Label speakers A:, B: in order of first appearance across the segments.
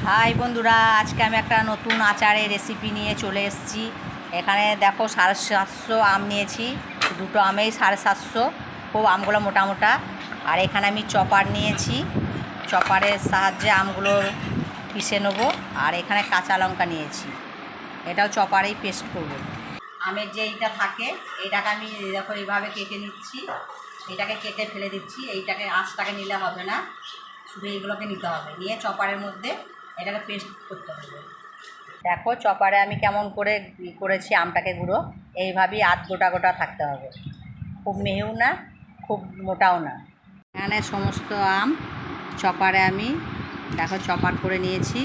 A: High বন্ধুরা, আজকে আমি একটা নতুন আচারের রেসিপি নিয়ে চলে এসেছি। এখানে দেখো 750 আম নিয়েছি, দুটো আমেই 750, খুব আমগুলো মোটা মোটা। আর এখানে আমি চপার নিয়েছি, চপারের সাহায্যে আমগুলো পিষে নেবো। আর এখানে কাঁচা লঙ্কা নিয়েছি, এটাও চপারেই পেস্ট করবো। আমের যে এইটা থাকে এইটাকে আমি দেখো এইভাবে কেটে নিচ্ছি, এইটাকে কেটে ফেলে দিচ্ছি। এইটাকে আঁশটাকে নিলে হবে না, শুধু এইগুলোকে নিতে হবে, নিয়ে চপারের মধ্যে এটাকে পেস্ট করতে হবে। দেখো চপারে আমি কেমন করে করেছি আমটাকে গুঁড়ো, এইভাবেই আধ গোটা গোটা থাকতে হবে, খুব মিহিও না খুব মোটাও না। এখানে সমস্ত আম চপারে আমি দেখো চপার করে নিয়েছি।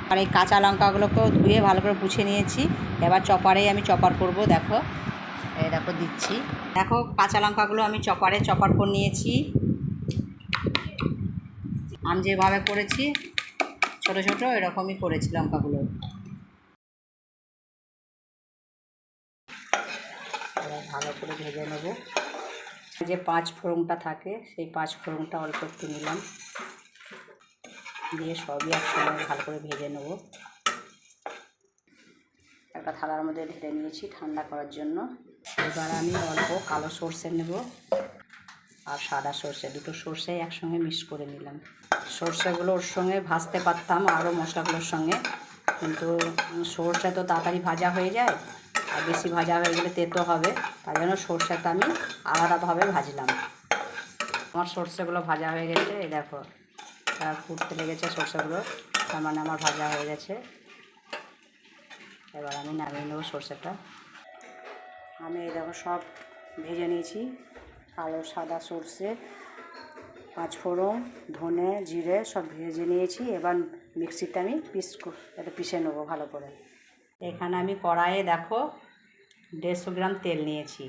A: আর এই কাঁচা লঙ্কাগুলোকেও ধুয়ে ভালো করে পুছে নিয়েছি। এবার চপারেই আমি চপার করব। দেখো এই দেখো দিচ্ছি, দেখো কাঁচা লঙ্কাগুলো আমি চপারে চপার করে নিয়েছি। আম যেভাবে করেছি ছোটো ছোটো এরকমই করেছি লঙ্কাগুলো। ভালো করে ভেজে নেব। যে 5 ফোড়নটা থাকে সেই 5 ফোড়নটা অল্প একটু নিলাম, দিয়ে সবই একসঙ্গে ভালো করে ভেজে নেব। একটা থালার মধ্যে ঢেলে নিয়েছি ঠান্ডা করার জন্য। এবার আমি অল্প কালো সর্ষে নেব আর সাদা সর্ষে, দুটো সর্ষেই একসঙ্গে মিক্স করে নিলাম। সর্ষেগুলো ওর সঙ্গে ভাজতে পারতাম আরও মশলাগুলোর সঙ্গে, কিন্তু সর্ষে তো তাড়াতাড়ি ভাজা হয়ে যায়, আর বেশি ভাজা হয়ে গেলে তেতো হবে, তার জন্য সর্ষেটা আমি আলাদাভাবে ভাজলাম। আমার সর্ষেগুলো ভাজা হয়ে গেছে, এই দেখো ফুটতে লেগেছে সর্ষেগুলো, তার মানে আমার ভাজা হয়ে গেছে। এবার আমি নামিয়ে নেবো সর্ষেটা। আমি এই দেখো সব ভেজে নিয়েছি, কালো সাদা সর্ষে 5 ফোড়ন ধনে জিরে সব ভেজে নিয়েছি। এবার মিক্সিতে আমি এটা পিষে নেবো ভালো করে। এখানে আমি কড়াইয়ে দেখো 150 গ্রাম তেল নিয়েছি।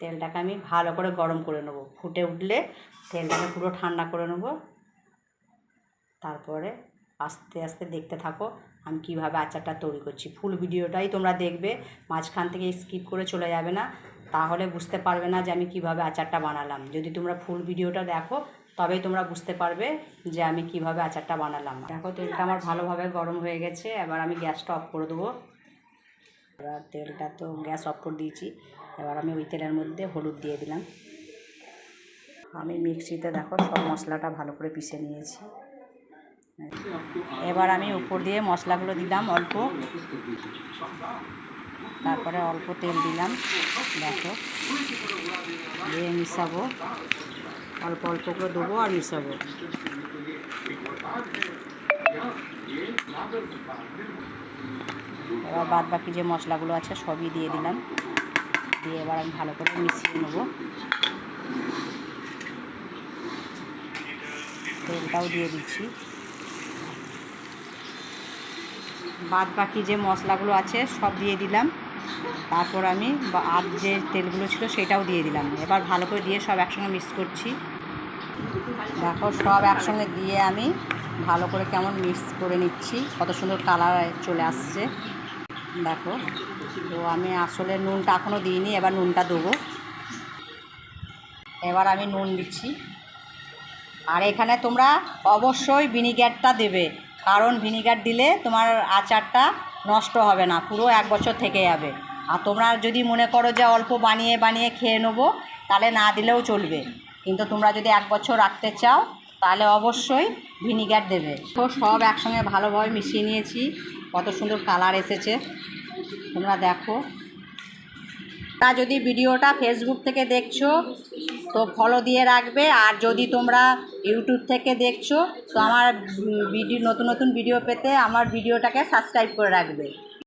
A: তেলটাকে আমি ভালো করে গরম করে নেবো, ফুটে উঠলে তেলটাকে পুরো ঠান্ডা করে নেবো। তারপরে আস্তে আস্তে দেখতে থাকো আমি কিভাবে আচারটা তৈরি করছি। ফুল ভিডিওটাই তোমরা দেখবে, মাঝখান থেকে স্কিপ করে চলে যাবে না, তাহলে বুঝতে পারবে না যে আমি কিভাবে আচারটা বানালাম। যদি তোমরা ফুল ভিডিওটা দেখো তবেই তোমরা বুঝতে পারবে যে আমি কিভাবে আচারটা বানালাম। দেখো তেলটা আমার ভালোভাবে গরম হয়ে গেছে, এবার আমি গ্যাসটা অফ করে দেবো। এবার তেলটা তো গ্যাস অফ করে দিয়েছি, এবার আমি ওই তেলের মধ্যে হলুদ দিয়ে দিলাম। আমি মিক্সিতে দেখো সব মশলাটা ভালো করে পিষে নিয়েছি। এবার আমি উপর দিয়ে মশলাগুলো দিলাম অল্প, তারপরে অল্প তেল দিলাম, দেখো দিয়ে মিশাবো, অল্প অল্প করে দেবো আর মিশাবো। এবার বাদ বাকি যে মশলাগুলো আছে সবই দিয়ে দিলাম, দিয়ে এবার আমি ভালো করে মিশিয়ে নেবো। তেলটাও দিয়ে দিচ্ছি, বাদ বাকি যে মশলাগুলো আছে সব দিয়ে দিলাম। তারপর আমি আর যে তেলগুলো ছিল সেটাও দিয়ে দিলাম। এবার ভালো করে দিয়ে সব একসঙ্গে মিক্স করছি। দেখো সব একসঙ্গে দিয়ে আমি ভালো করে কেমন মিক্স করে নিচ্ছি, কত সুন্দর কালার চলে আসছে দেখো। তো আমি আসলে নুনটা এখনও দিইনি, এবার নুনটা দেবো। এবার আমি নুন দিচ্ছি। আর এখানে তোমরা অবশ্যই ভিনিগারটা দেবে, কারণ ভিনিগার দিলে তোমার আচারটা নষ্ট হবে না, পুরো 1 বছর থেকে যাবে। আর তোমরা যদি মনে করো যে অল্প বানিয়ে বানিয়ে খেয়ে নেবো, তাহলে না দিলেও চলবে, কিন্তু তোমরা যদি 1 বছর রাখতে চাও তাহলে অবশ্যই ভিনিগার দেবে। তো সব একসঙ্গে ভালোভাবে মিশিয়ে নিয়েছি, কত সুন্দর কালার এসেছে তোমরা দেখো। তা যদি ভিডিওটা ফেসবুক থেকে দেখছো তো ফলো দিয়ে রাখবে, আর যদি তোমরা ইউটিউব থেকে দেখছো তো আমার নতুন নতুন ভিডিও পেতে আমার ভিডিওটাকে সাবস্ক্রাইব করে রাখবে।